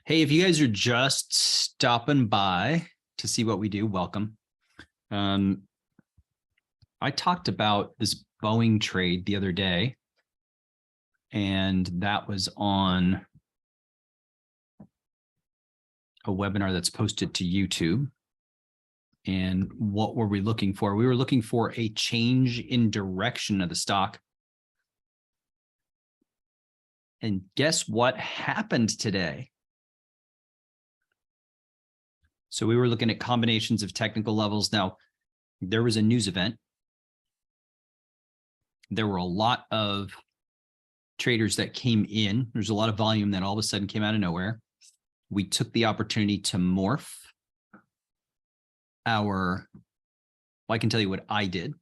Hey, if you guys are just stopping by to see what we do, welcome. I talked about this Boeing trade the other day, and that was on a webinar that's posted to YouTube. And what were we looking for? We were looking for a change in direction of the stock. And guess what happened today? So we were looking at combinations of technical levels. Now, there was a news event. There were a lot of traders that came in. There's a lot of volume that all of a sudden came out of nowhere. We took the opportunity to morph our, well, I can tell you what I did,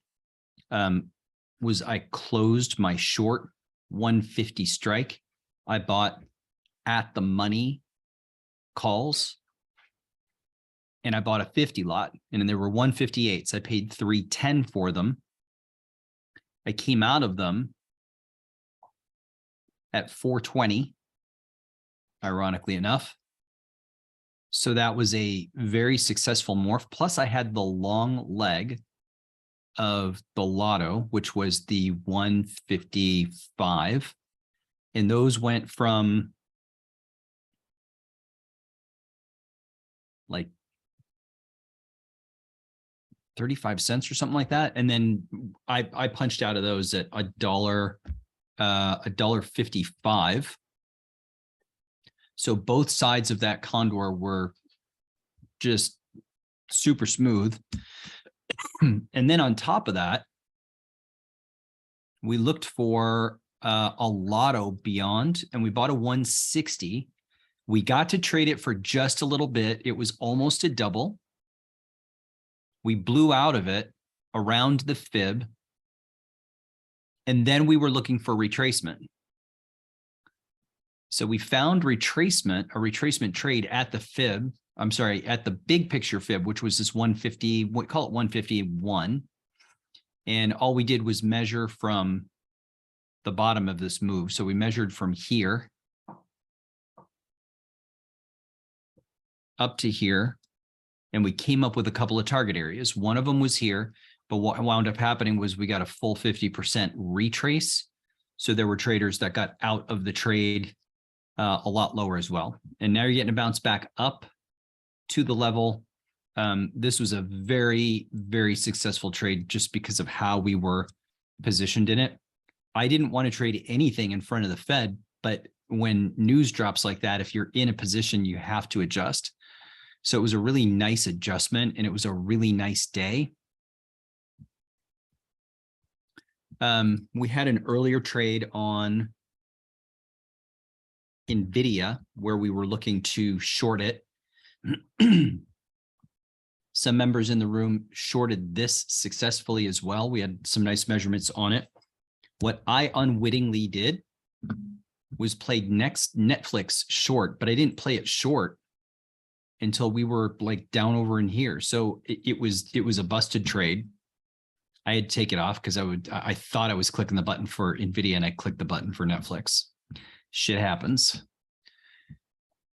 was I closed my short 150 strike. I bought at the money calls, and I bought a 50 lot, and then there were 158s. I paid $310 for them. I came out of them at 420, ironically enough. So that was a very successful morph. Plus I had the long leg of the lotto, which was the 155. And those went from like 35 cents or something like that. And then I punched out of those at $1.55. So both sides of that condor were just super smooth. And then on top of that, we looked for a lotto beyond, and we bought a 160. We got to trade it for just a little bit. It was almost a double. We blew out of it around the fib. And then we were looking for retracement. So we found retracement, a retracement trade at the fib. I'm sorry, at the big picture fib, which was this 150, we call it 151. And all we did was measure from the bottom of this move. So we measured from here up to here, and we came up with a couple of target areas. One of them was here, but what wound up happening was we got a full 50% retrace. So there were traders that got out of the trade a lot lower as well. And now you're getting a bounce back up to the level. This was a very, very successful trade just because of how we were positioned in it. I didn't want to trade anything in front of the Fed, but when news drops like that, if you're in a position, you have to adjust. So it was a really nice adjustment, and it was a really nice day. We had an earlier trade on NVIDIA where we were looking to short it. Some members in the room shorted this successfully as well. We had some nice measurements on it. What I unwittingly did was played next Netflix short, but I didn't play it short until we were like down over in here. So it was a busted trade. I had to take it off because I thought I was clicking the button for NVIDIA, and I clicked the button for Netflix. Shit happens.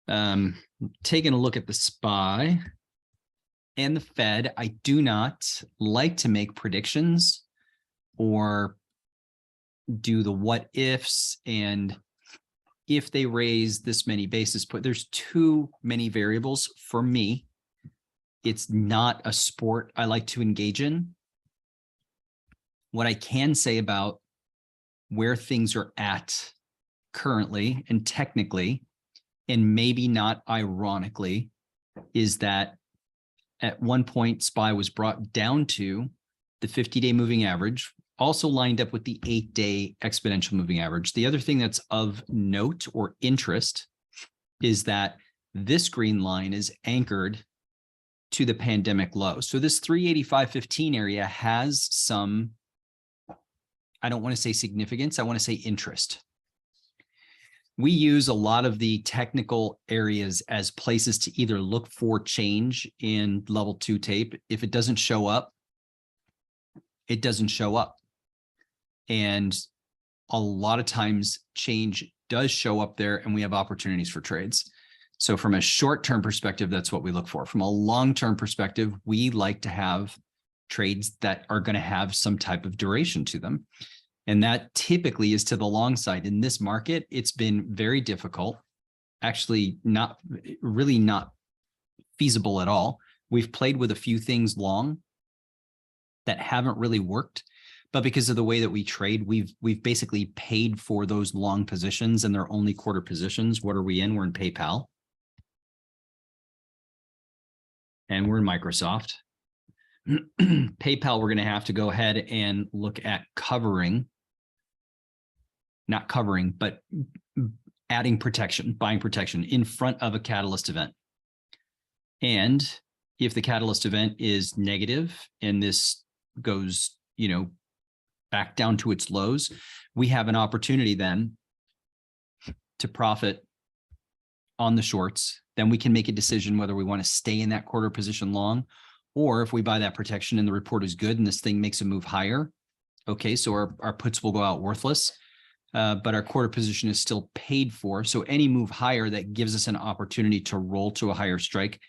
Taking a look at the SPY and the Fed, I do not like to make predictions or do the what ifs and if they raise this many basis points. There's too many variables for me. It's not a sport I like to engage in. What I can say about where things are at currently and technically, and maybe not ironically, is that at one point SPY was brought down to the 50-day moving average, also lined up with the 8-day exponential moving average. The other thing that's of note or interest is that this green line is anchored to the pandemic low. So this 385.15 area has some, I don't want to say significance, I want to say interest. We use a lot of the technical areas as places to either look for change in level 2 tape. If it doesn't show up, it doesn't show up. And a lot of times change does show up there, and we have opportunities for trades. So from a short-term perspective, that's what we look for. From a long-term perspective, we like to have trades that are going to have some type of duration to them. And that typically is to the long side. In this market, it's been very difficult, actually not feasible at all. We've played with a few things long that haven't really worked, but because of the way that we trade, we've basically paid for those long positions, and they're only quarter positions. What are we in? We're in PayPal. And we're in Microsoft. PayPal, we're going to have to go ahead and look at covering, not covering, but adding protection, buying protection in front of a catalyst event. And if the catalyst event is negative and this goes, back down to its lows, we have an opportunity then to profit on the shorts. Then we can make a decision whether we want to stay in that quarter position long, or if we buy that protection and the report is good and this thing makes a move higher. Okay, so our puts will go out worthless, but our quarter position is still paid for. So any move higher that gives us an opportunity to roll to a higher strike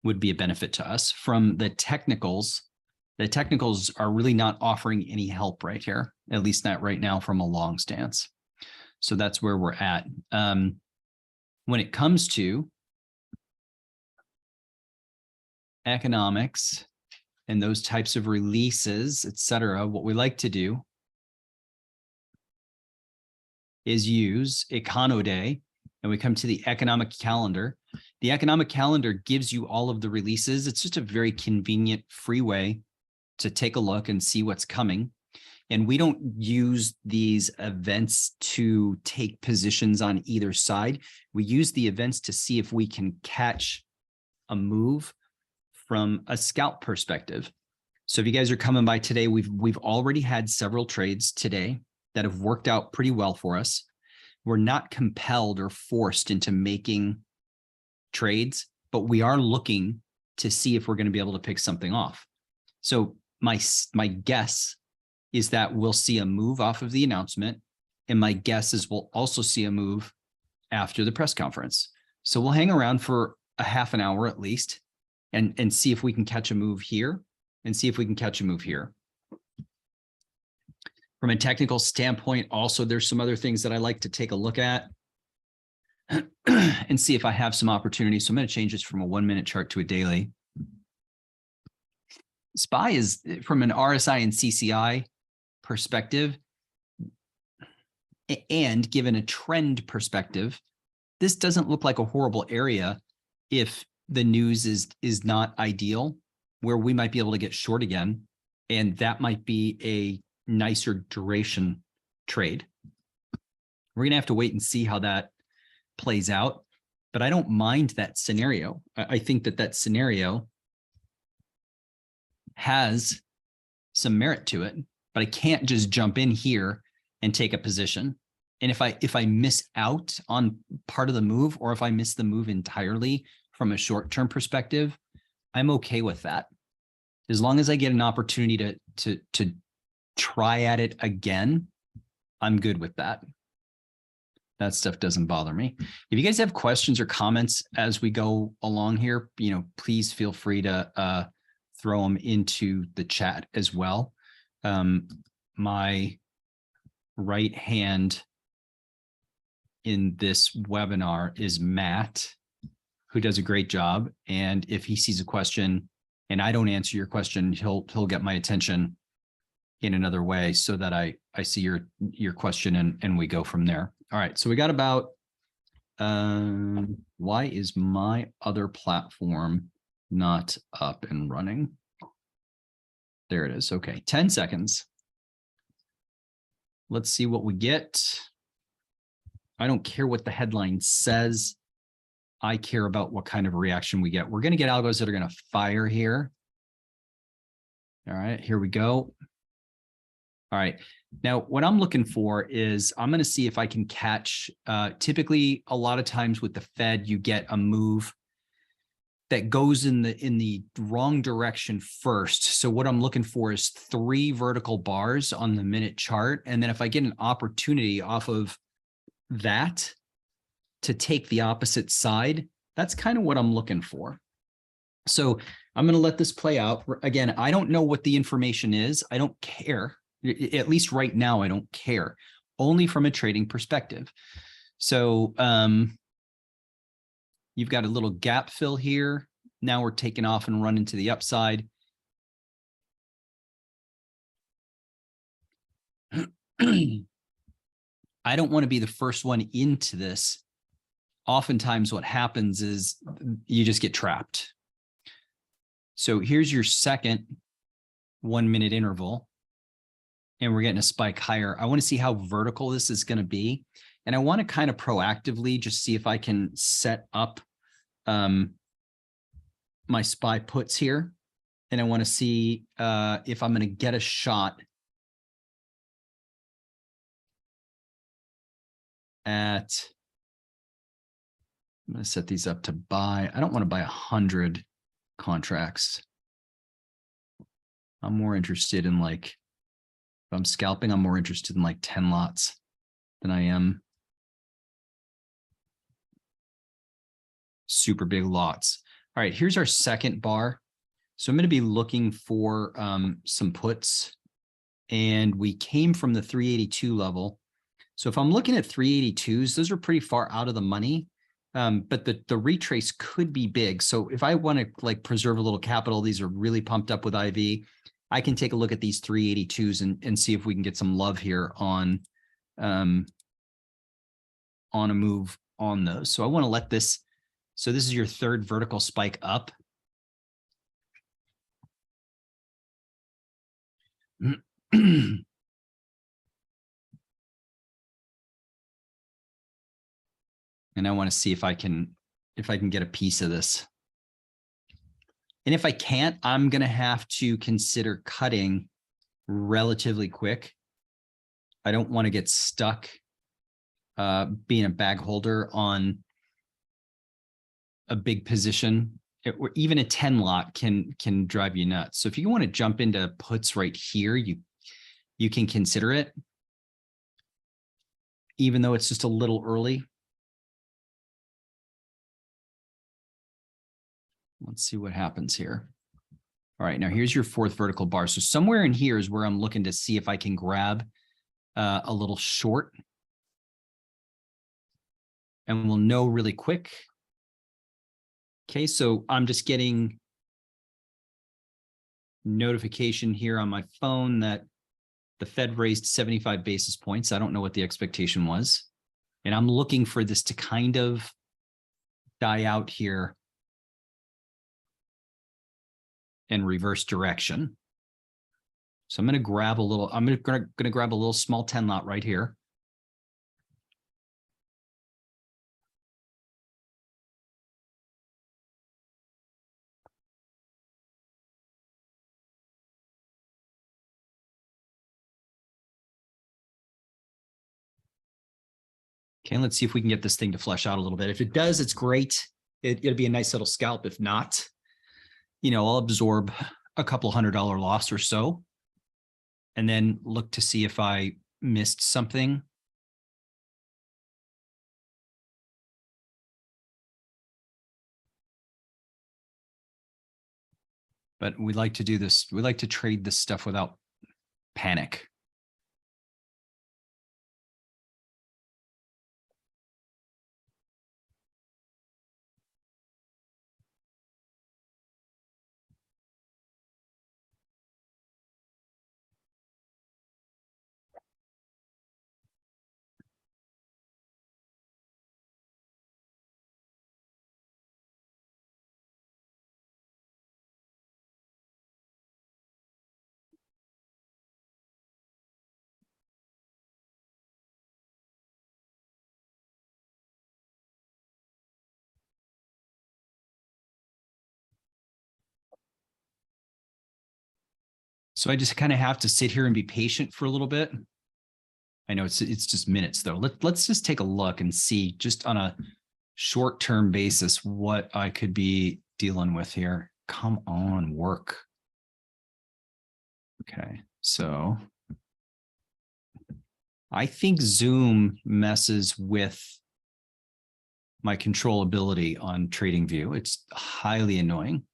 would be a benefit to us. From the technicals are really not offering any help right here, at least not right now from a long stance. So that's where we're at. When it comes to economics and those types of releases, et cetera, what we like to do is use Econo Day, and we come to the economic calendar. The economic calendar gives you all of the releases. It's just a very convenient, free way to take a look and see what's coming. And we don't use these events to take positions on either side. We use the events to see if we can catch a move from a scalp perspective. So if you guys are coming by today, we've already had several trades today that have worked out pretty well for us. We're not compelled or forced into making trades, but we are looking to see if we're going to be able to pick something off. So my guess is that we'll see a move off of the announcement, and my guess is we'll also see a move after the press conference. So we'll hang around for a half an hour at least and see if we can catch a move here and see if we can catch a move here. From a technical standpoint, also, there's some other things that I like to take a look at and see if I have some opportunities. So I'm going to change this from a 1-minute chart to a daily. SPY is, from an RSI and CCI perspective, and given a trend perspective, this doesn't look like a horrible area if the news is not ideal, where we might be able to get short again, and that might be a nicer duration trade. We're going to have to wait and see how that plays out, but I don't mind that scenario. I think that scenario has some merit to it, but I can't just jump in here and take a position. And if I miss out on part of the move, or if I miss the move entirely from a short-term perspective, I'm okay with that. As long as I get an opportunity to try at it again, I'm good with that. That stuff doesn't bother me. If you guys have questions or comments as we go along here, please feel free to throw them into the chat as well. My right hand in this webinar is Matt, who does a great job. And if he sees a question and I don't answer your question, he'll get my attention in another way so that I see your question and we go from there. All right, so we got about, why is my other platform not up and running? There it is. Okay, 10 seconds. Let's see what we get. I don't care what the headline says. I care about what kind of reaction we get. We're going to get algos that are going to fire here. All right, here we go. All right. Now, what I'm looking for is I'm going to see if I can catch, typically a lot of times with the Fed, you get a move that goes in the wrong direction first. So what I'm looking for is 3 vertical bars on the minute chart. And then if I get an opportunity off of that, to take the opposite side. That's kind of what I'm looking for. So I'm going to let this play out. Again, I don't know what the information is. I don't care. At least right now, I don't care. Only from a trading perspective. So you've got a little gap fill here. Now we're taking off and running to the upside. I don't want to be the first one into this. Oftentimes what happens is you just get trapped. So here's your second 1 minute interval, and we're getting a spike higher. I want to see how vertical this is going to be. And I want to kind of proactively just see if I can set up my SPY puts here. And I want to see if I'm going to get a shot at, I'm going to set these up to buy. I don't want to buy 100 contracts. I'm more interested in like, if I'm scalping, I'm more interested in like 10 lots than I am super big lots. All right, here's our second bar. So I'm going to be looking for some puts, and we came from the 382 level. So if I'm looking at 382s, those are pretty far out of the money, but the retrace could be big. So if I want to like preserve a little capital, these are really pumped up with IV. I can take a look at these 382s and see if we can get some love here on a move on those. So I want to let this. So this is your third vertical spike up. And I want to see if I can get a piece of this. And if I can't, I'm going to have to consider cutting relatively quick. I don't want to get stuck being a bag holder on a big position. Or even a 10 lot can drive you nuts. So if you want to jump into puts right here, you can consider it, even though it's just a little early. Let's see what happens here. All right, now here's your fourth vertical bar. So somewhere in here is where I'm looking to see if I can grab a little short. And we'll know really quick. Okay, so I'm just getting notification here on my phone that the Fed raised 75 basis points. I don't know what the expectation was. And I'm looking for this to kind of die out here in reverse direction. So I'm going to grab a little, I'm going to grab a little small 10 lot right here. Okay, let's see if we can get this thing to flesh out a little bit. If it does, it's great. It'll be a nice little scalp. If not, you know, I'll absorb a couple $100 loss or so, and then look to see if I missed something. But we like to do this. We like to trade this stuff without panic. So I just kind of have to sit here and be patient for a little bit. I know it's just minutes though. Let's just take a look and see just on a short-term basis what I could be dealing with here. Come on, work. Okay, so I think Zoom messes with my controllability on TradingView. It's highly annoying.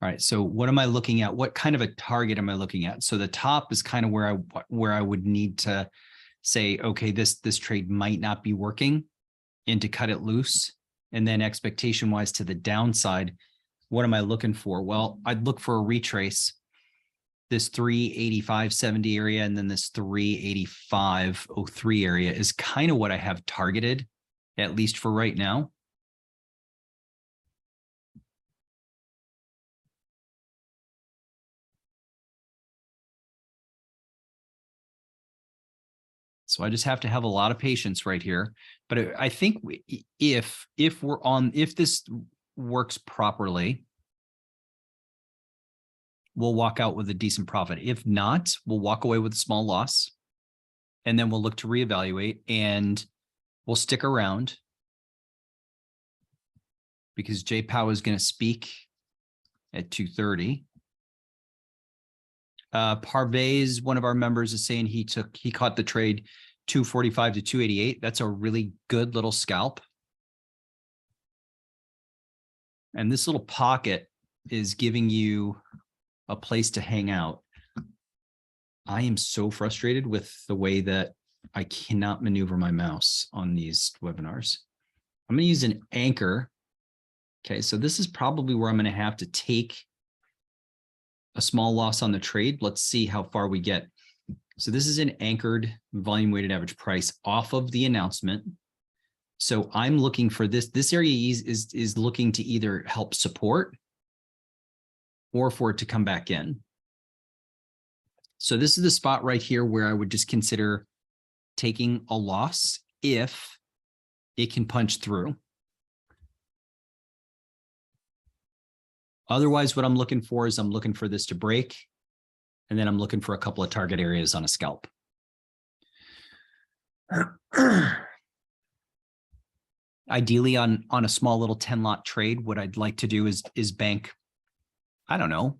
All right, so what am I looking at? What kind of a target am I looking at? So the top is kind of where I would need to say, okay, this trade might not be working, and to cut it loose. And then expectation wise to the downside, what am I looking for? Well, I'd look for a retrace, this 385.70 area, and then this 385.03 area is kind of what I have targeted, at least for right now. So I just have to have a lot of patience right here. But I think if this works properly, we'll walk out with a decent profit. If not, we'll walk away with a small loss, and then we'll look to reevaluate, and we'll stick around because Jay Powell is going to speak at 2:30. Parvez, one of our members, is saying he caught the trade 245 to 288. That's a really good little scalp. And this little pocket is giving you a place to hang out. I am so frustrated with the way that I cannot maneuver my mouse on these webinars. I'm going to use an anchor. Okay, so this is probably where I'm going to have to take a small loss on the trade. Let's see how far we get. So this is an anchored volume weighted average price off of the announcement. So I'm looking for this area is looking to either help support or for it to come back in. So this is the spot right here where I would just consider taking a loss if it can punch through. Otherwise, what I'm looking for is I'm looking for this to break, and then I'm looking for a couple of target areas on a scalp. Ideally, on a small little 10 lot trade, what I'd like to do is bank, I don't know,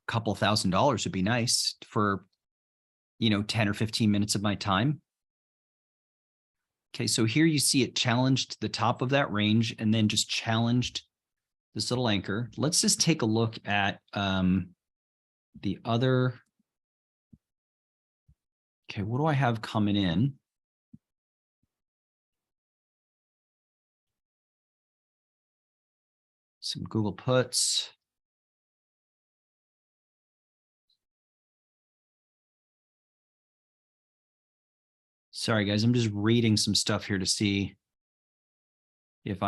a couple $1,000 would be nice for, 10 or 15 minutes of my time. Okay, so here you see it challenged the top of that range and then just challenged this little anchor. Let's just take a look at the other. Okay, what do I have coming in? Some Google puts. Sorry, guys, I'm just reading some stuff here to see if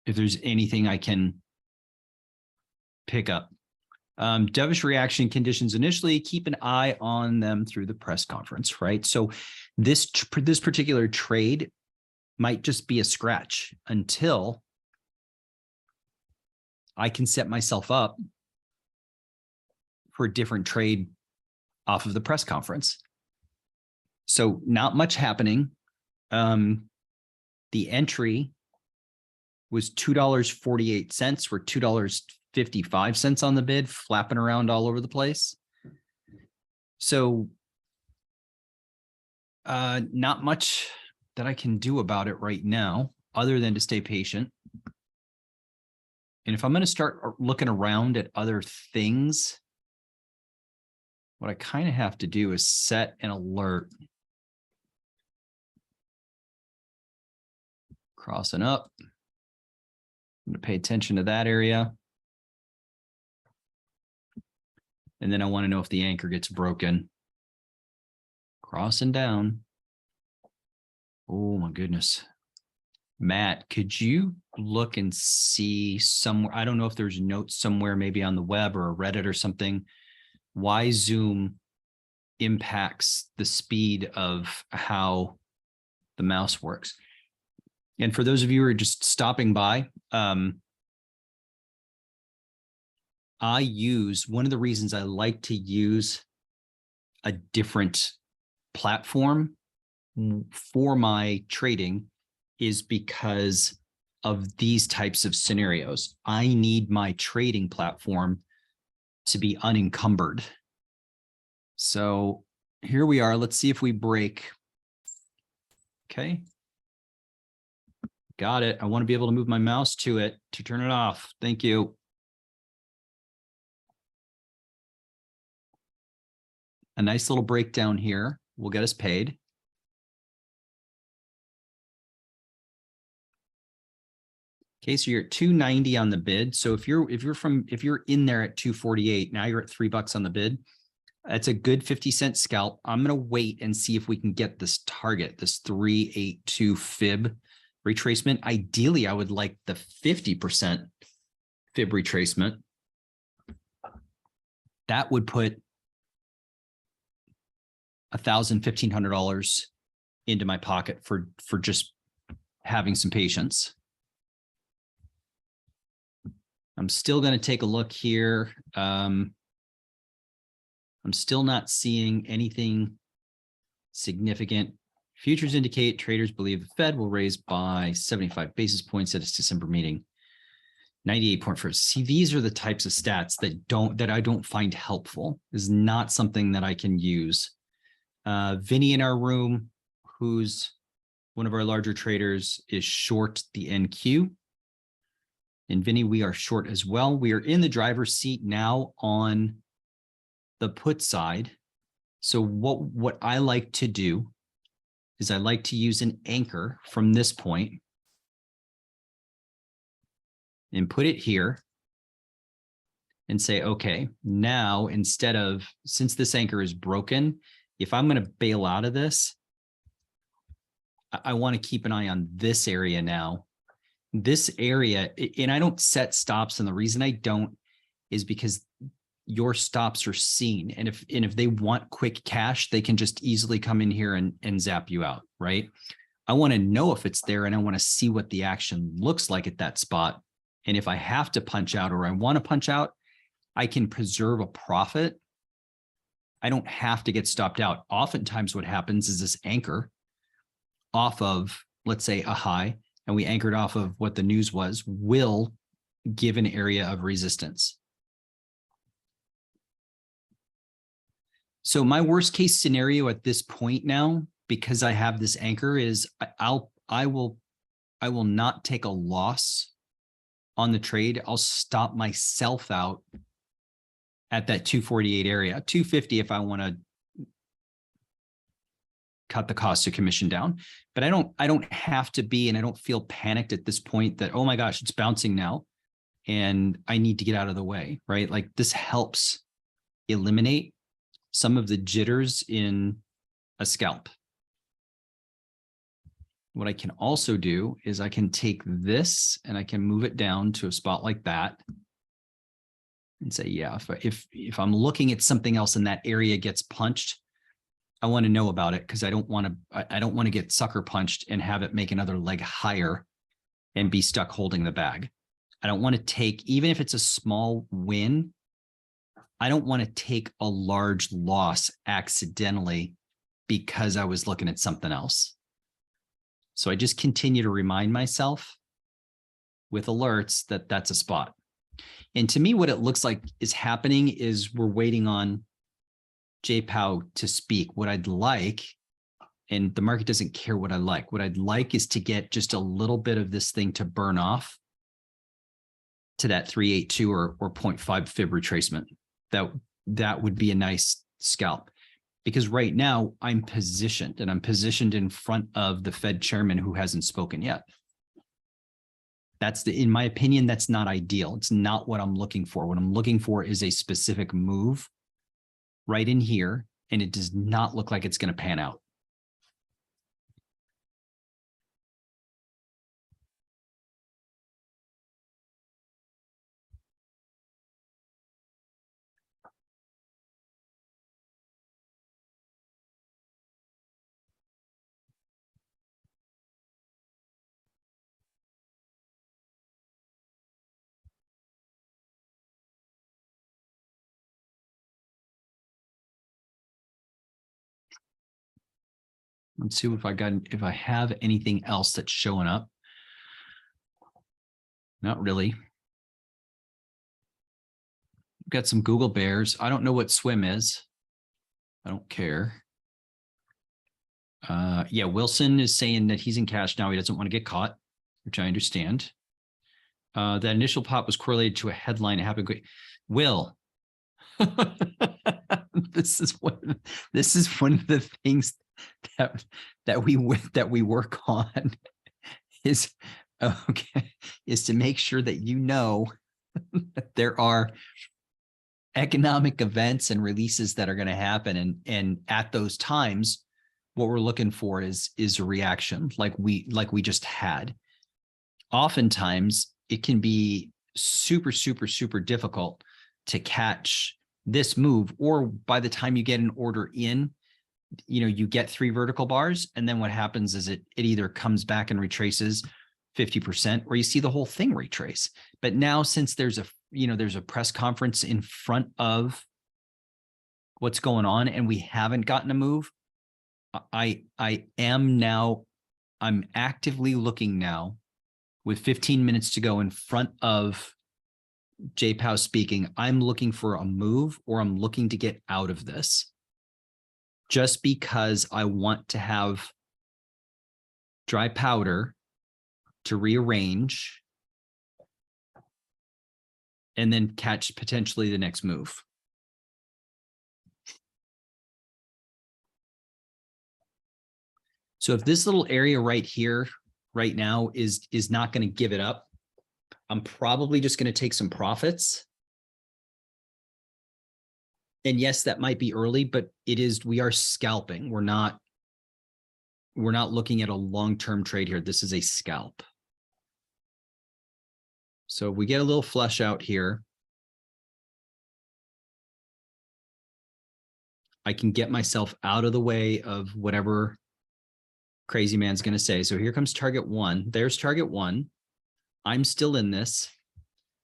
there's anything I can pick up. Dovish reaction conditions initially, keep an eye on them through the press conference, right? So this particular trade might just be a scratch until I can set myself up for a different trade off of the press conference. So not much happening. The entry was $2.48. We're $2.55 on the bid, flapping around all over the place. So not much that I can do about it right now, other than to stay patient. And if I'm going to start looking around at other things, what I kind of have to do is set an alert. Crossing up. I'm going to pay attention to that area. And then I want to know if the anchor gets broken. Crossing down. Oh my goodness. Matt, could you look and see somewhere? I don't know if there's notes somewhere, maybe on the web or a Reddit or something, why Zoom impacts the speed of how the mouse works. And for those of you who are just stopping by, one of the reasons I like to use a different platform for my trading is because of these types of scenarios. I need my trading platform to be unencumbered. So here we are. Let's see if we break Okay. Got it. I want to be able to move my mouse to it to turn it off. Thank you. A nice little breakdown here will get us paid. Okay, so you're at 290 on the bid. So if you're in there at 248, now you're at $3 on the bid. That's a good 50-cent scalp. I'm going to wait and see if we can get this target, this 382 fib retracement. Ideally, I would like the 50% fib retracement. That would put $1,000, $1,500 into my pocket for just having some patience. I'm still going to take a look here. I'm still not seeing anything significant. Futures indicate traders believe the Fed will raise by 75 basis points at its December meeting. 98.4. See, these are the types of stats that I don't find helpful. This is not something that I can use. Vinny in our room, who's one of our larger traders, is short the NQ. And Vinny, we are short as well. We are in the driver's seat now on the put side. So what I like to do is I like to use an anchor from this point and put it here and say, okay, now instead of, since this anchor is broken, if I'm going to bail out of this, I want to keep an eye on this area now. This area, and I don't set stops, and the reason I don't is because your stops are seen, and if they want quick cash, they can just easily come in here and zap you out, right? I want to know if it's there, and I want to see what the action looks like at that spot. And if I have to punch out or I want to punch out, I can preserve a profit. I don't have to get stopped out. Oftentimes what happens is this anchor off of, let's say, a high, and we anchored off of what the news was, will give an area of resistance. So my worst case scenario at this point now, because I have this anchor, is I will not take a loss on the trade. I'll stop myself out at that 248 area, 250 if I want to cut the cost of commission down. But I don't have to be, and I don't feel panicked at this point that, oh my gosh, it's bouncing now and I need to get out of the way, right? Like, this helps eliminate some of the jitters in a scalp. What I can also do is I can take this and I can move it down to a spot like that and say, yeah, if I'm looking at something else and that area gets punched, I want to know about it, because I don't want to get sucker punched and have it make another leg higher and be stuck holding the bag. I don't want to take, even if it's a small win, I don't want to take a large loss accidentally because I was looking at something else. So I just continue to remind myself with alerts that that's a spot. And to me, what it looks like is happening is we're waiting on JPOW to speak. What I'd like, and the market doesn't care what I like, what I'd like is to get just a little bit of this thing to burn off to that 382 or 0.5 fib retracement. That would be a nice scalp, because right now I'm positioned, and I'm positioned in front of the Fed chairman who hasn't spoken yet. In my opinion, that's not ideal. It's not what I'm looking for. What I'm looking for is a specific move right in here, and it does not look like it's going to pan out. Let's see if I have anything else that's showing up. Not really. Got some Google bears. I don't know what swim is. I don't care. Yeah, Wilson is saying that he's in cash now. He doesn't want to get caught, which I understand. That initial pop was correlated to a headline. It happened quick. Will, this is one of the things that we work on is to make sure that that there are economic events and releases that are going to happen, and at those times what we're looking for is a reaction like we just had. Oftentimes it can be super difficult to catch this move, or by the time you get an order in, you get 3 vertical bars, and then what happens is it either comes back and retraces 50%, or you see the whole thing retrace. But now, since there's a press conference in front of what's going on and we haven't gotten a move, I'm actively looking now, with 15 minutes to go in front of JPOW speaking. I'm looking for a move, or I'm looking to get out of this, just because I want to have dry powder to rearrange and then catch potentially the next move. So if this little area right here right now is not going to give it up, I'm probably just going to take some profits. And yes, that might be early, but we are scalping. We're not looking at a long-term trade here. This is a scalp. So we get a little flush out here. I can get myself out of the way of whatever crazy man's going to say. So here comes target 1. There's target 1. I'm still in this.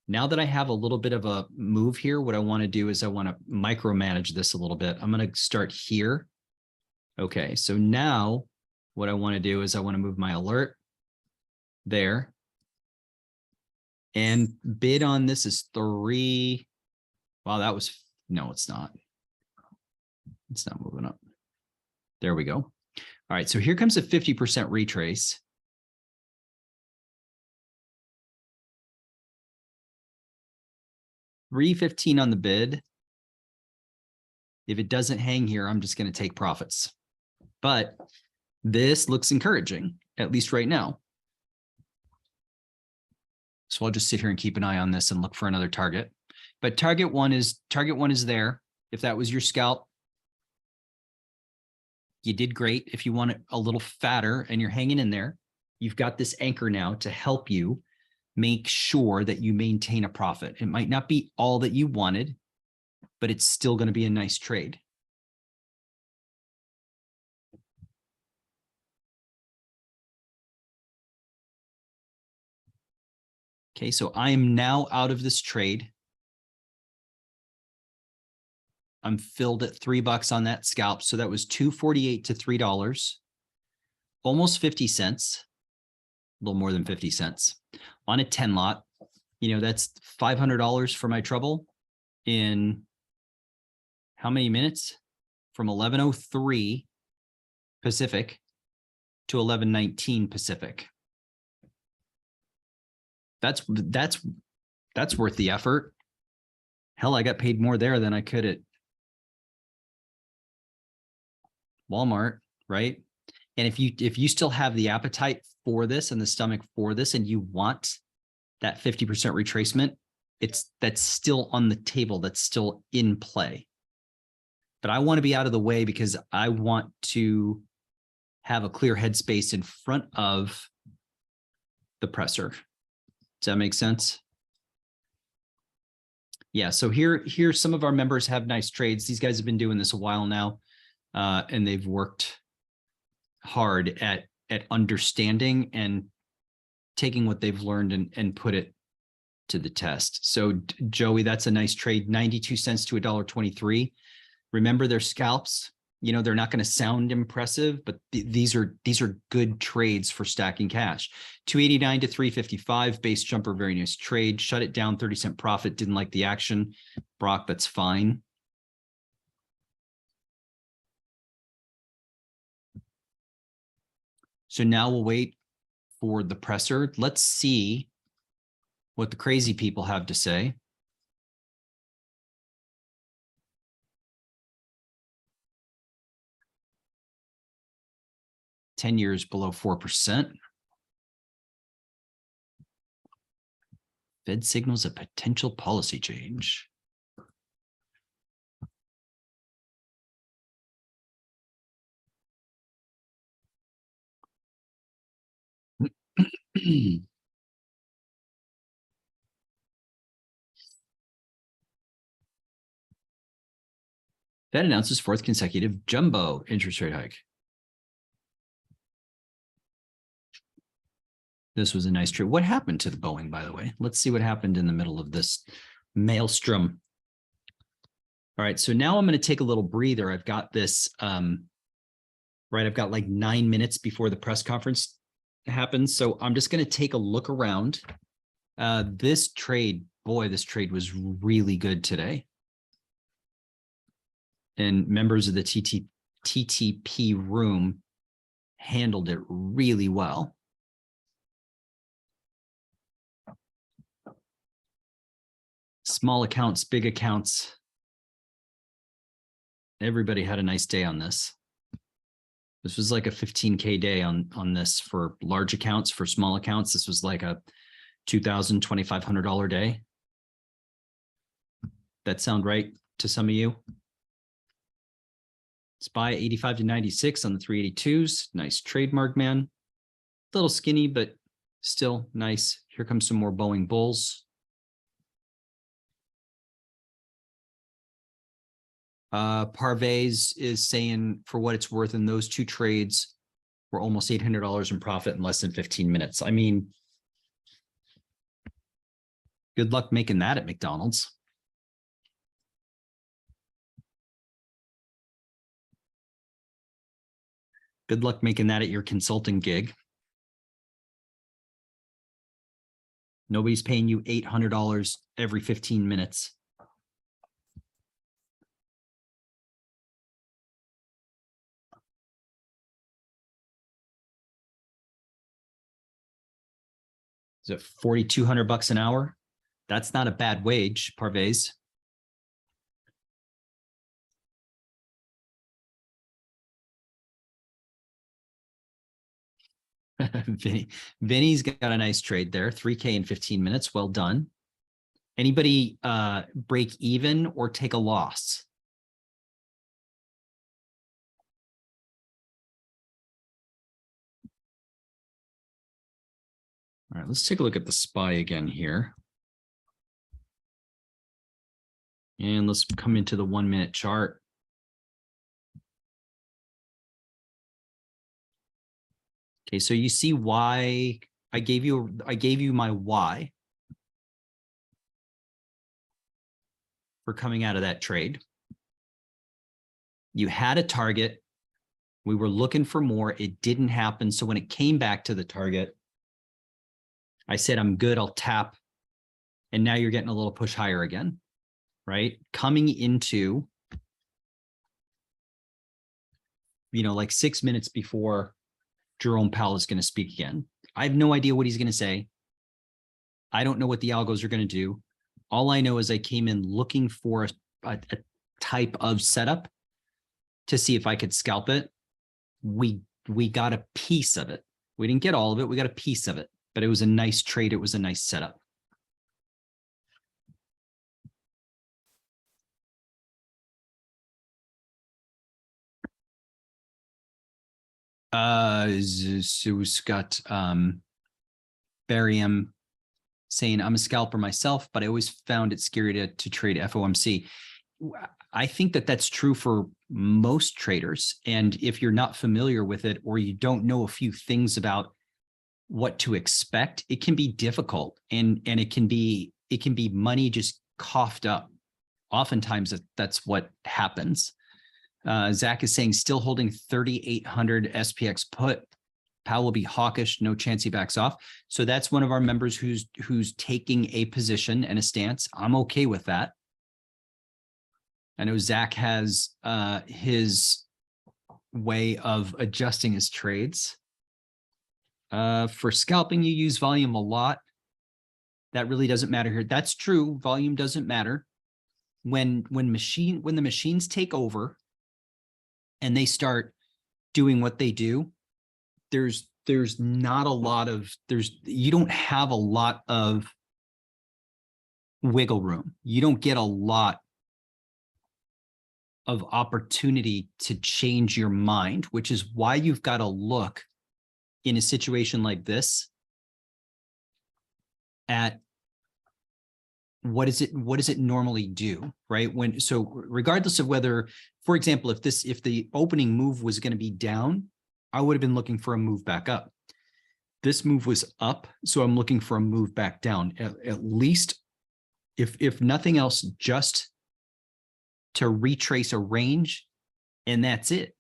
Now that I have a little bit of a move here, what I want to do is I want to micromanage this a little bit. I'm going to start here. Okay, so now what I want to do is I want to move my alert there. And bid on this is 3. Wow, no, it's not. It's not moving up. There we go. All right, so here comes a 50% retrace. $3.15 on the bid. If it doesn't hang here, I'm just going to take profits. But this looks encouraging, at least right now. So I'll just sit here and keep an eye on this and look for another target. But target one is there. If that was your scalp, you did great. If you want it a little fatter and you're hanging in there, you've got this anchor now to help you make sure that you maintain a profit. It might not be all that you wanted, but it's still going to be a nice trade. Okay, so I am now out of this trade. I'm filled at $3 on that scalp. So that was $2.48 to $3, almost 50 cents, a little more than 50 cents on a 10 lot. That's $500 for my trouble in how many minutes? From 11:03 Pacific to 11:19 Pacific. That's worth the effort. Hell, I got paid more there than I could at Walmart, right? And if you still have the appetite for this and the stomach for this, and you want that 50% retracement, that's still on the table. That's still in play. But I want to be out of the way because I want to have a clear headspace in front of the presser. Does that make sense? Yeah, so here some of our members have nice trades. These guys have been doing this a while now, and they've worked hard at understanding and taking what they've learned and put it to the test. So Joey, that's a nice trade, 92 cents to $1.23. Remember, their scalps, they're not going to sound impressive, but these are good trades for stacking cash. 289 to 355 base jumper, very nice trade. Shut it down, 30-cent profit. Didn't like the action. Brock, that's fine. So now we'll wait for the presser. Let's see what the crazy people have to say. $10 below 4%. Fed signals a potential policy change. Fed announces fourth consecutive jumbo interest rate hike. This was a nice trade. What happened to the Boeing, by the way? Let's see what happened in the middle of this maelstrom. All right, so now I'm going to take a little breather. I've got this, right, I've got like 9 minutes before the press conference happens. So I'm just going to take a look around. This trade, boy, this trade was really good today. And members of the TTP room handled it really well. Small accounts, big accounts. Everybody had a nice day on this. This was like a 15K day on this for large accounts. For small accounts, this was like a $2,000, $2,500 day. That sound right to some of you? SPY 85 to 96 on the 382s. Nice trademark, man. A little skinny, but still nice. Here comes some more Boeing bulls. Parvez is saying, for what it's worth, in those two trades, we're almost $800 in profit in less than 15 minutes. I mean, good luck making that at McDonald's. Good luck making that at your consulting gig. Nobody's paying you $800 every 15 minutes. Is it $4,200 an hour? That's not a bad wage, Parvez. Vinny's got a nice trade there. 3K in 15 minutes. Well done. Anybody break even or take a loss? All right, let's take a look at the SPY again here. And let's come into the 1 minute chart. Okay, so you see why I gave you my why for coming out of that trade. You had a target. We were looking for more. It didn't happen. So when it came back to the target, I said, I'm good, I'll tap. And now you're getting a little push higher again, right? Coming into, like 6 minutes before Jerome Powell is going to speak again. I have no idea what he's going to say. I don't know what the algos are going to do. All I know is I came in looking for a type of setup to see if I could scalp it. We got a piece of it. We didn't get all of it. We got a piece of it, but it was a nice trade. It was a nice setup. Zeus got Barium saying, I'm a scalper myself, but I always found it scary to trade FOMC. I think that that's true for most traders. And if you're not familiar with it, or you don't know a few things about what to expect, it can be difficult, and it can be money just coughed up. Oftentimes that's what happens. Zach is saying still holding 3,800 SPX put. Powell will be hawkish, no chance he backs off. So that's one of our members who's taking a position and a stance. I'm okay with that. I know Zach has his way of adjusting his trades. For scalping, you use volume a lot. That really doesn't matter here. That's true. Volume doesn't matter. When the machines take over and they start doing what they do, there's not a lot of, you don't have a lot of wiggle room. You don't get a lot of opportunity to change your mind, which is why you've got to look in a situation like this at what does it normally do, right? So regardless of whether, for example, if the opening move was going to be down, I would have been looking for a move back up. This move was up, so I'm looking for a move back down, at least if nothing else, just to retrace a range, and that's it.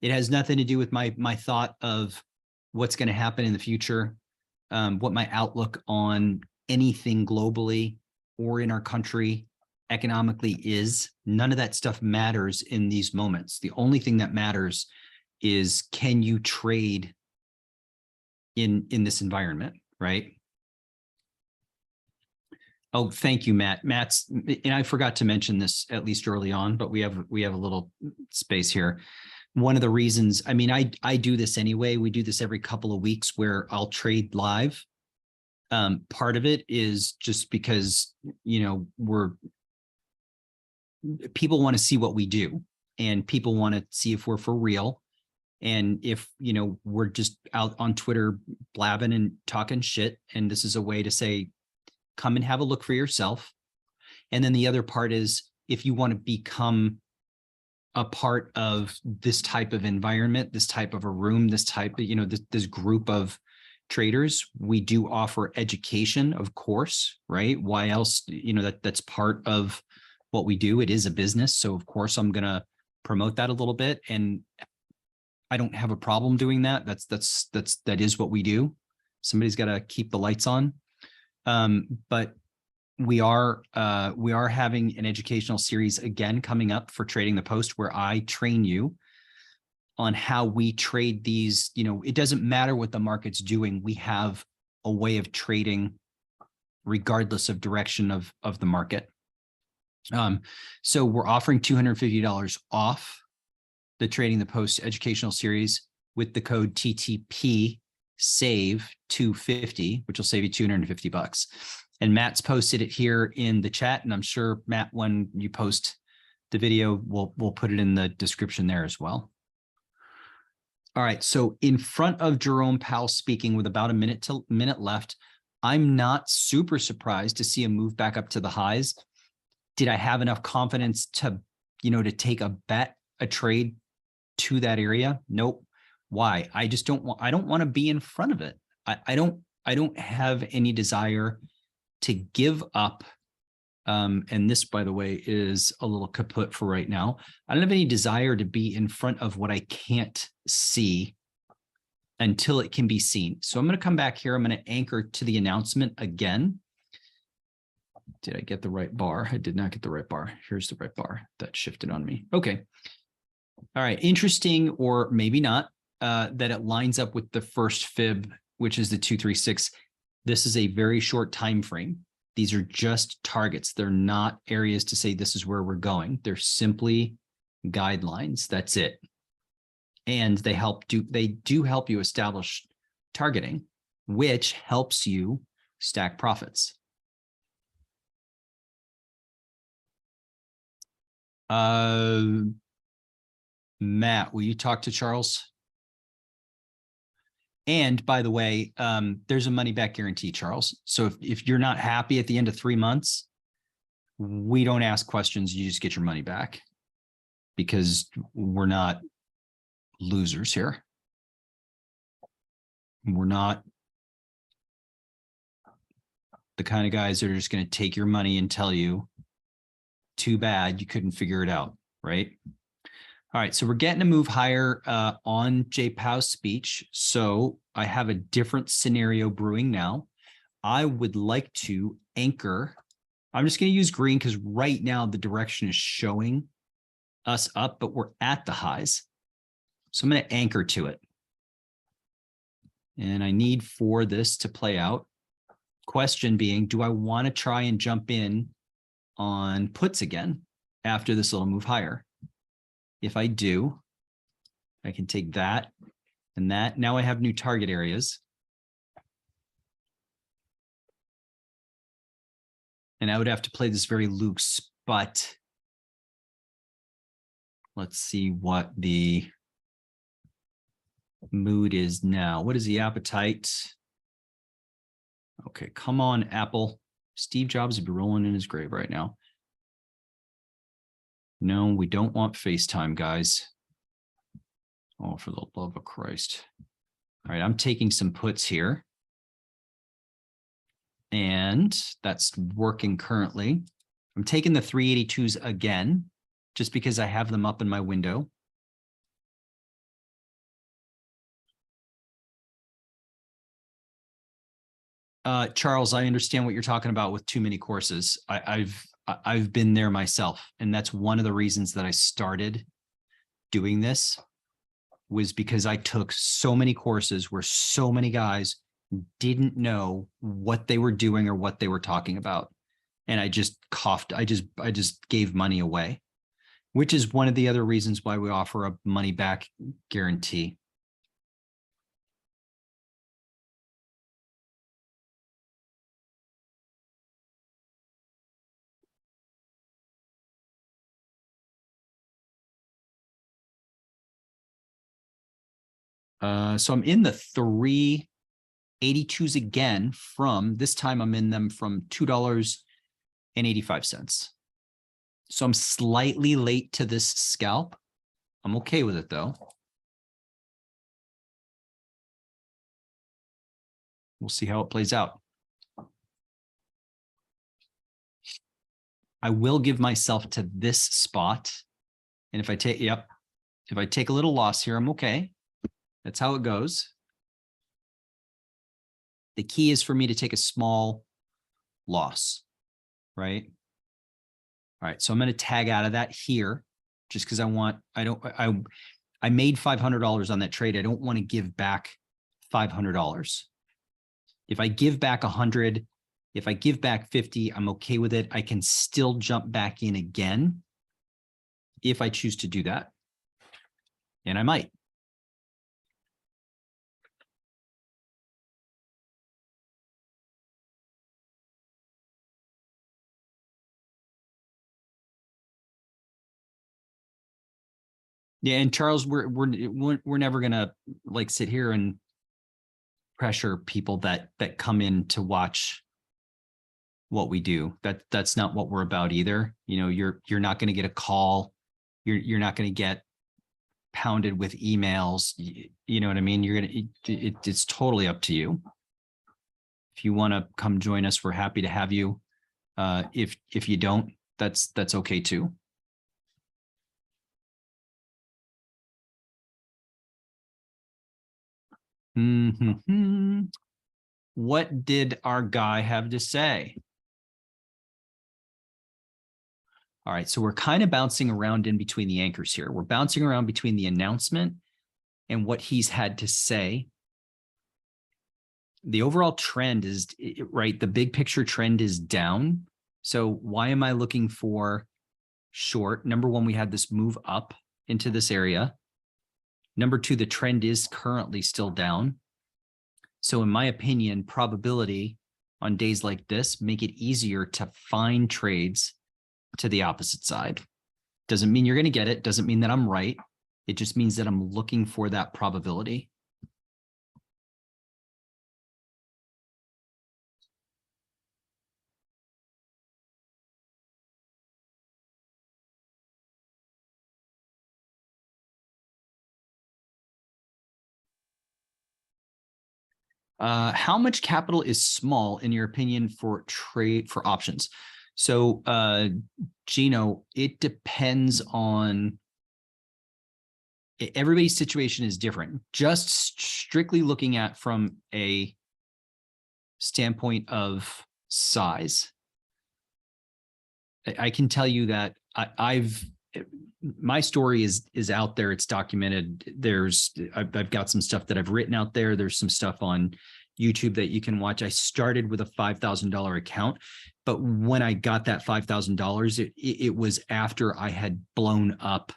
It has nothing to do with my thought of what's going to happen in the future, what my outlook on anything globally or in our country economically is. None of that stuff matters in these moments. The only thing that matters is, can you trade in this environment, right? Oh, thank you, Matt. And I forgot to mention this at least early on, but we have a little space here. One of the reasons, I mean, I do this anyway. We do this every couple of weeks where I'll trade live. Part of it is just because, people want to see what we do, and people want to see if we're for real. And if, we're just out on Twitter blabbing and talking shit, and this is a way to say, come and have a look for yourself. And then the other part is, if you want to become a part of this type of environment, this type of a room, this type of, this group of traders, we do offer education, of course, right? Why else, that's part of what we do. It is a business. So of course I'm going to promote that a little bit, and I don't have a problem doing that. That is what we do. Somebody's got to keep the lights on. But we are having an educational series again coming up for Trading the Post, where I train you on how we trade these. It doesn't matter what the market's doing. We have a way of trading regardless of direction of the market. So we're offering $250 off the Trading the Post educational series with the code TTP save 250, which will save you $250. And Matt's posted it here in the chat, and I'm sure, Matt, when you post the video, we'll put it in the description there as well. All right, so in front of Jerome Powell speaking with about a minute left, I'm not super surprised to see a move back up to the highs. Did I have enough confidence to, to take a trade to that area? Nope. Why? I don't want to be in front of it. I don't have any desire to give up. And this, by the way, is a little kaput for right now. I don't have any desire to be in front of what I can't see until it can be seen. So I'm going to come back here. I'm going to anchor to the announcement again. Did I get the right bar? I did not get the right bar. Here's the right bar. That shifted on me. Okay. All right. Interesting, or maybe not, that it lines up with the first fib, which is the 236. This is a very short time frame. These are just targets. They're not areas to say this is where we're going. They're simply guidelines. That's it. And they do help you establish targeting, which helps you stack profits. Matt, will you talk to Charles? And by the way, there's a money back guarantee, Charles. So if you're not happy at the end of 3 months, we don't ask questions. You just get your money back, because we're not losers here. We're not the kind of guys that are just going to take your money and tell you, too bad, you couldn't figure it out, right? All right, so we're getting a move higher on Jay Powell's speech. So I have a different scenario brewing now. I would like to anchor. I'm just going to use green because right now the direction is showing us up, but we're at the highs. So I'm going to anchor to it. And I need for this to play out. Question being, do I want to try and jump in on puts again after this little move higher? If I do, I can take that and that. Now I have new target areas. And I would have to play this very loose, but let's see what the mood is now. What is the appetite? Okay, come on, Apple. Steve Jobs would be rolling in his grave right now. No, we don't want FaceTime, guys. Oh, for the love of Christ. All right, I'm taking some puts here. And that's working currently. I'm taking the 382s again, just because I have them up in my window. Charles, I understand what you're talking about with too many courses. I've been there myself, and that's one of the reasons that I started doing this, was because I took so many courses where so many guys didn't know what they were doing or what they were talking about, and I just coughed. I just gave money away, which is one of the other reasons why we offer a money back guarantee. So I'm in the 382s again from this time. I'm in them from $2.85. So I'm slightly late to this scalp. I'm okay with it though. We'll see how it plays out. I will give myself to this spot. And if I take, if I take a little loss here, I'm okay. That's how it goes. The key is for me to take a small loss, right? All right, so I'm going to tag out of that here just because I made $500 on that trade. I don't want to give back $500. If I give back 100, if I give back 50, I'm okay with it. I can still jump back in again if I choose to do that. And I might. Yeah, and Charles, we're never gonna like sit here and pressure people that come in to watch what we do. That's not what we're about either. You know, you're not going to get a call. You're not going to get pounded with emails. You know what I mean? You're gonna it's totally up to you. If you want to come join us, we're happy to have you. If you don't, that's okay too. Mm-hmm. What did our guy have to say? All right, so we're kind of bouncing around in between the anchors here. We're bouncing around between the announcement and what he's had to say. The overall trend is, right, the big picture trend is down. So why am I looking for short? Number one, we had this move up into this area. Number two, the trend is currently still down. So in my opinion, probability on days like this make it easier to find trades to the opposite side. Doesn't mean you're going to get it. Doesn't mean that I'm right. It just means that I'm looking for that probability. How much capital is small in your opinion for options? So, Gino, it depends on, everybody's situation is different. Just strictly looking at from a standpoint of size, I can tell you that I've my story is out there. It's documented. I've got some stuff that I've written out there. There's some stuff on YouTube that you can watch. I started with a $5,000 account, but when I got that $5,000, it was after I had blown up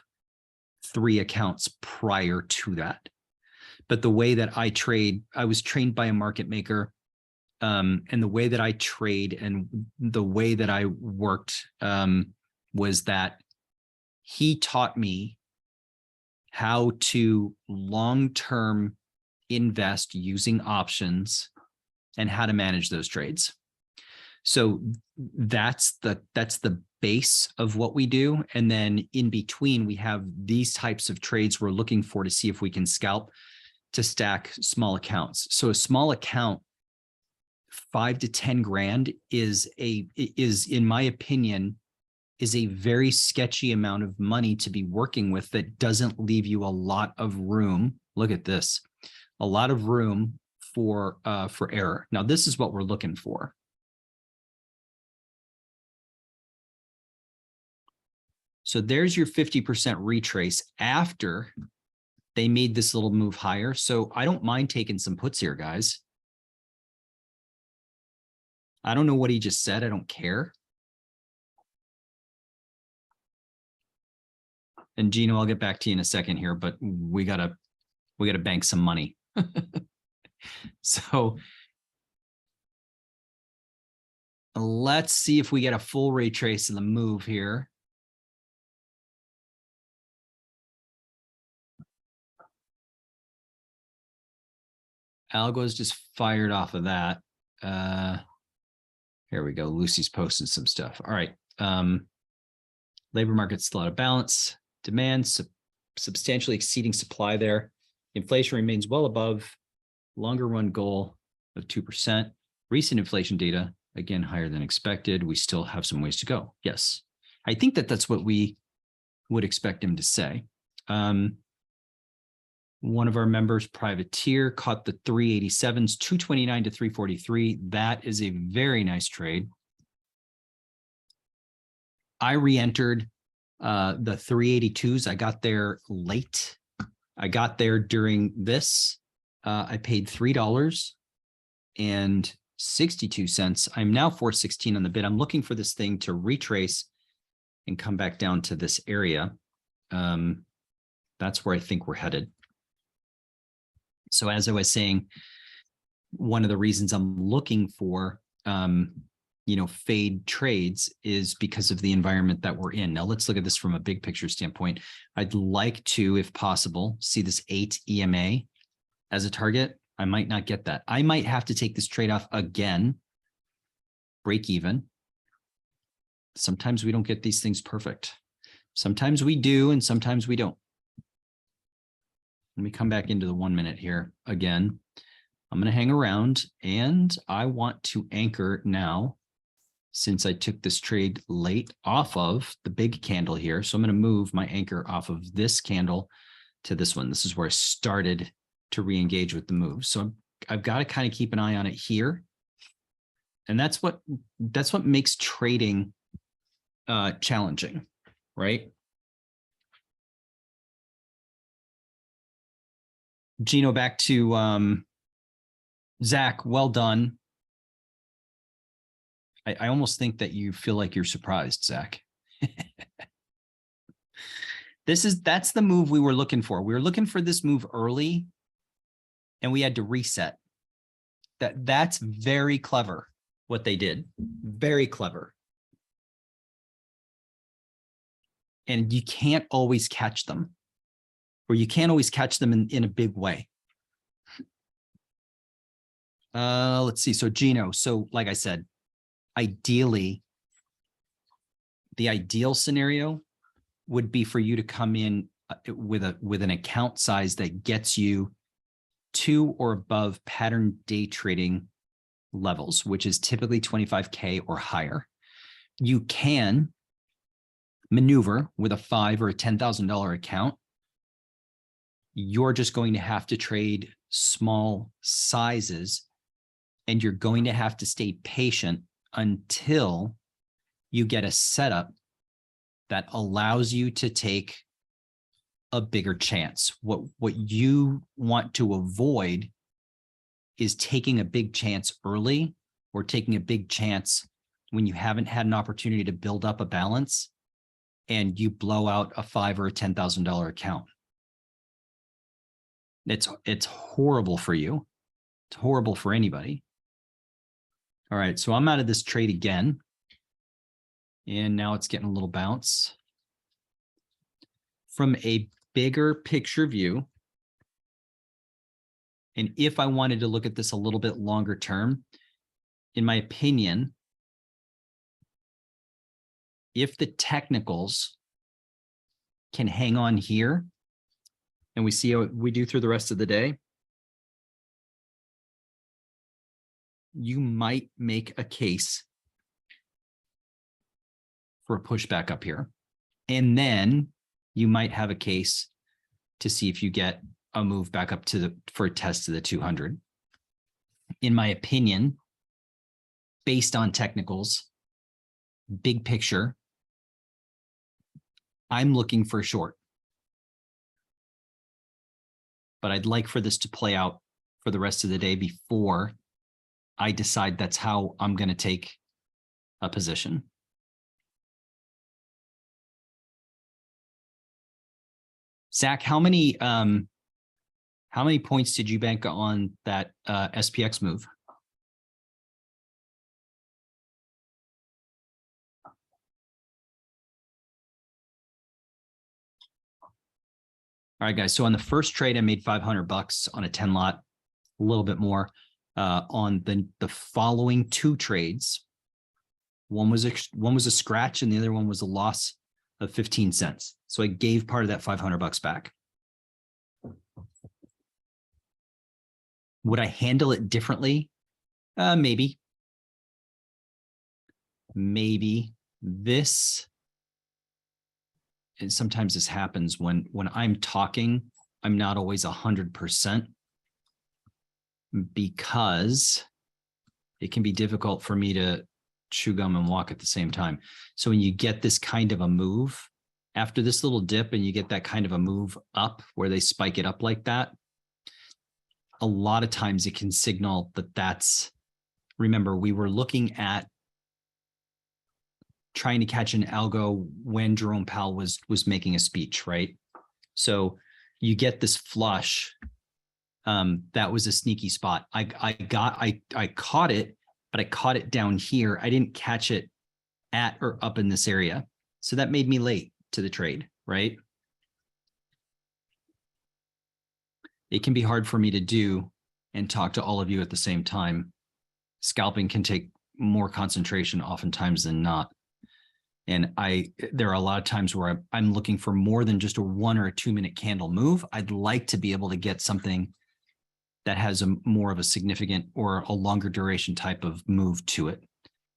3 accounts prior to that. But the way that I trade, I was trained by a market maker. And the way that I trade and the way that I worked was that he taught me how to long-term invest using options and how to manage those trades. So that's the base of what we do. And then in between, we have these types of trades we're looking for to see if we can scalp to stack small accounts. So a small account, 5 to 10 grand is in my opinion, is a very sketchy amount of money to be working with that doesn't leave you a lot of room. Look at this, a lot of room for error. Now, this is what we're looking for. So there's your 50% retrace after they made this little move higher. So I don't mind taking some puts here, guys. I don't know what he just said. I don't care. And Gino, I'll get back to you in a second here, but we gotta bank some money. So let's see if we get a full retrace in the move here. Algo's just fired off of that. Here we go. Lucy's posting some stuff. All right. Labor market's still out of balance. Demand substantially exceeding supply there. Inflation remains well above longer run goal of 2%. Recent inflation data, again, higher than expected. We still have some ways to go. Yes. I think that's what we would expect him to say. One of our members, Privateer, caught the 387s, 229 to 343. That is a very nice trade. I re-entered the 382s. I got there late. I got there during this. I paid $3.62. I'm now 416 on the bid. I'm looking for this thing to retrace and come back down to this area. That's where I think we're headed. So as I was saying, one of the reasons I'm looking for, fade trades is because of the environment that we're in. Now let's look at this from a big picture standpoint. I'd like to, if possible, see this 8 EMA as a target. I might not get that. I might have to take this trade off again, break even. Sometimes we don't get these things perfect. Sometimes we do, and sometimes we don't. Let me come back into the 1 minute here again. I'm going to hang around, and I want to anchor now, since I took this trade late off of the big candle here. So I'm going to move my anchor off of this candle to this one. This is where I started to re-engage with the move. So I've got to kind of keep an eye on it here. And that's what makes trading challenging, right? Gino, back to Zach. Well done. I almost think that you feel like you're surprised, Zach. That's the move we were looking for. We were looking for this move early, and we had to reset. That's very clever what they did. Very clever. And you can't always catch them. Or you can't always catch them in a big way. Let's see. So Gino, so like I said, ideally, the ideal scenario would be for you to come in with an account size that gets you to or above pattern day trading levels, which is typically 25K or higher. You can maneuver with a $5,000 or a $10,000 account. You're just going to have to trade small sizes, and you're going to have to stay patient until you get a setup that allows you to take a bigger chance. What you want to avoid is taking a big chance early or taking a big chance when you haven't had an opportunity to build up a balance and you blow out a $5,000 or a $10,000 account. It's horrible for you. It's horrible for anybody. All right, so I'm out of this trade again. And now it's getting a little bounce. From a bigger picture view, and if I wanted to look at this a little bit longer term, in my opinion, if the technicals can hang on here, and we see how we do through the rest of the day, you might make a case for a pushback up here. And then you might have a case to see if you get a move back up to for a test to the 200. In my opinion, based on technicals, big picture, I'm looking for a short. But I'd like for this to play out for the rest of the day before I decide that's how I'm going to take a position. Zach, how many points did you bank on that SPX move? All right, guys. So on the first trade, I made $500 on a 10 lot, a little bit more. On the following two trades, one was a scratch and the other one was a loss of 15 cents. So I gave part of that $500 back. Would I handle it differently? Maybe. Maybe this. And sometimes this happens when I'm talking, I'm not always 100% because it can be difficult for me to chew gum and walk at the same time. So when you get this kind of a move after this little dip and you get that kind of a move up where they spike it up like that, a lot of times it can signal that that's, remember, we were looking at trying to catch an algo when Jerome Powell was making a speech, right? So you get this flush. That was a sneaky spot. I caught it, but I caught it down here. I didn't catch it at or up in this area. So that made me late to the trade, right? It can be hard for me to do and talk to all of you at the same time. Scalping can take more concentration oftentimes than not. And there are a lot of times where I'm looking for more than just a 1 or a 2 minute candle move. I'd like to be able to get something that has a more of a significant or a longer duration type of move to it.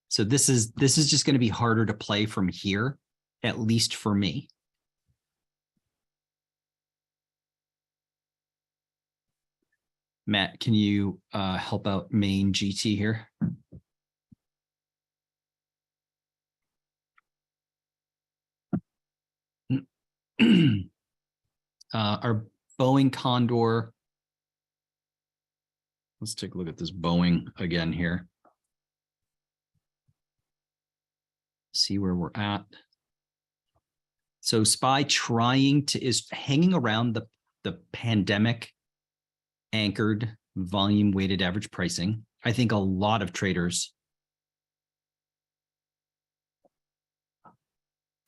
So this is just going to be harder to play from here, at least for me. Matt, can you help out main GT here? Our Boeing Condor. Let's take a look at this Boeing again here. See where we're at. So SPY is hanging around the pandemic anchored volume weighted average pricing. I think a lot of traders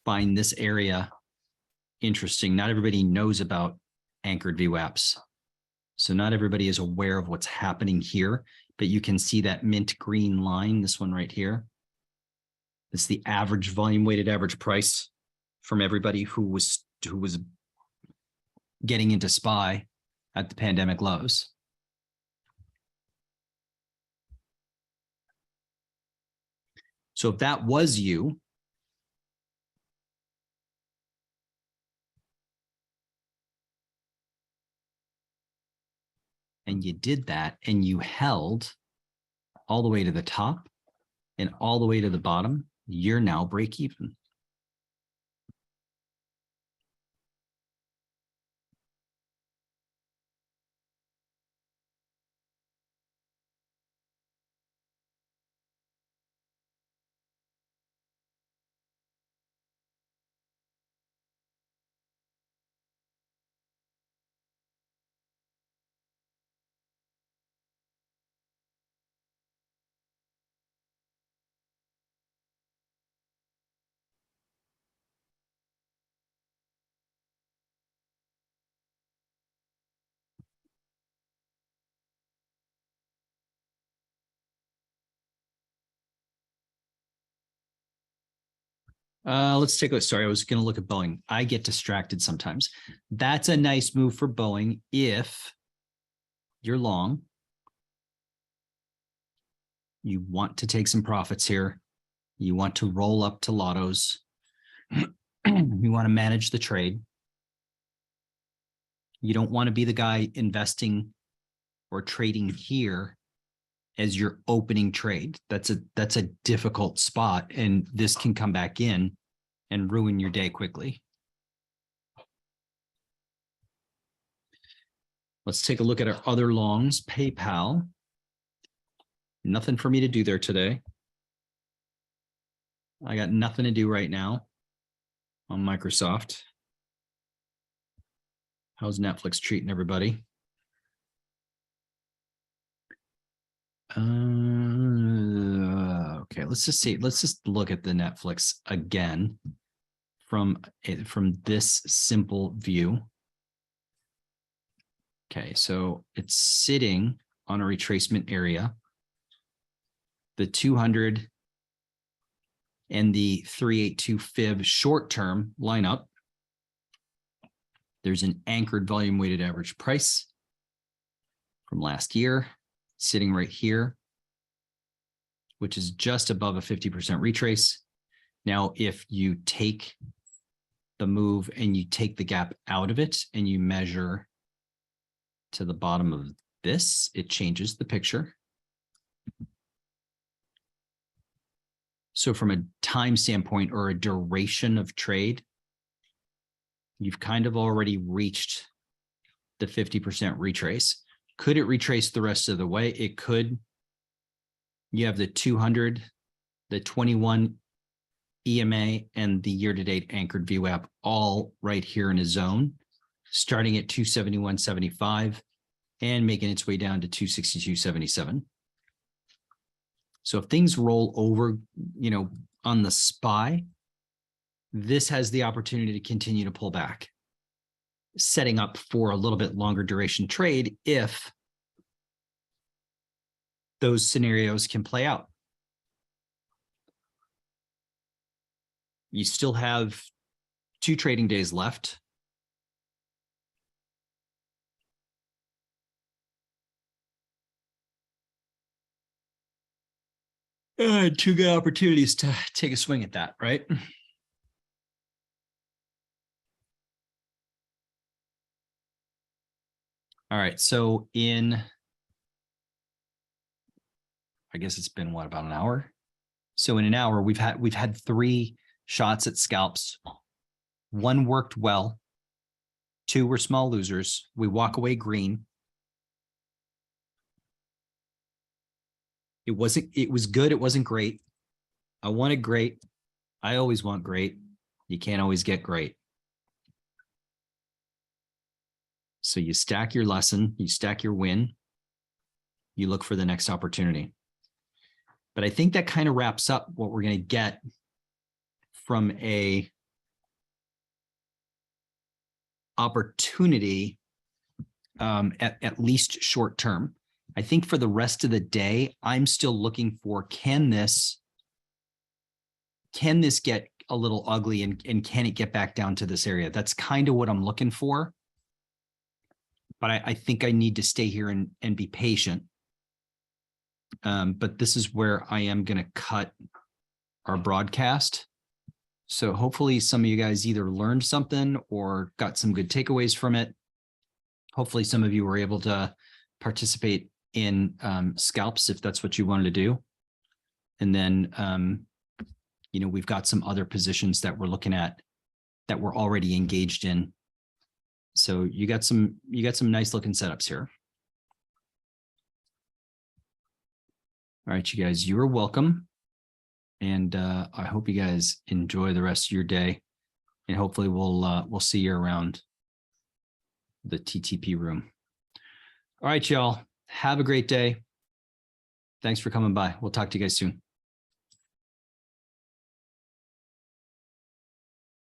find this area interesting. Not everybody knows about anchored VWAPs. So not everybody is aware of what's happening here, but you can see that mint green line, this one right here. It's the average volume weighted average price from everybody who was getting into SPY at the pandemic lows. So if that was you, and you did that and you held all the way to the top and all the way to the bottom, you're now break even. Let's take a, sorry, I was going to look at Boeing. I get distracted sometimes. That's a nice move for Boeing if you're long. You want to take some profits here. You want to roll up to lottos. You want to manage the trade. You don't want to be the guy investing or trading here as your opening trade. That's a difficult spot, and this can come back in and ruin your day quickly. Let's take a look at our other longs. PayPal. Nothing for me to do there today. I got nothing to do right now on Microsoft. How's Netflix treating everybody? Okay, let's just see. Let's just look at the Netflix again from this simple view. Okay, so it's sitting on a retracement area. The 200 and the 382 fib short-term line up. There's an anchored volume weighted average price from last year sitting right here, which is just above a 50% retrace. Now, if you take the move and you take the gap out of it and you measure to the bottom of this, it changes the picture. So from a time standpoint or a duration of trade, you've kind of already reached the 50% retrace. Could it retrace the rest of the way? It could. You have the 200, the 21 EMA, and the year-to-date anchored VWAP all right here in a zone, starting at 271.75 and making its way down to 262.77. So if things roll over, you know, on the SPY, this has the opportunity to continue to pull back, setting up for a little bit longer duration trade if those scenarios can play out. You still have 2 trading days left. And 2 good opportunities to take a swing at that, right? All right, so in, I guess it's been what, about an hour? So in an hour, we've had 3 shots at scalps. 1 worked well. 2 were small losers. We walk away green. It was good. It wasn't great. I wanted great. I always want great. You can't always get great. So you stack your lesson, you stack your win, you look for the next opportunity. But I think that kind of wraps up what we're going to get from a opportunity, at least short term. I think for the rest of the day, I'm still looking for, can this get a little ugly, and can it get back down to this area? That's kind of what I'm looking for. But I think I need to stay here and be patient. But this is where I am going to cut our broadcast. So hopefully some of you guys either learned something or got some good takeaways from it. Hopefully some of you were able to participate in scalps if that's what you wanted to do. And then, you know, we've got some other positions that we're looking at that we're already engaged in. So you got some nice looking setups here. All right, you guys, you are welcome. And I hope you guys enjoy the rest of your day. And hopefully we'll see you around the TTP room. All right, y'all. Have a great day. Thanks for coming by. We'll talk to you guys soon.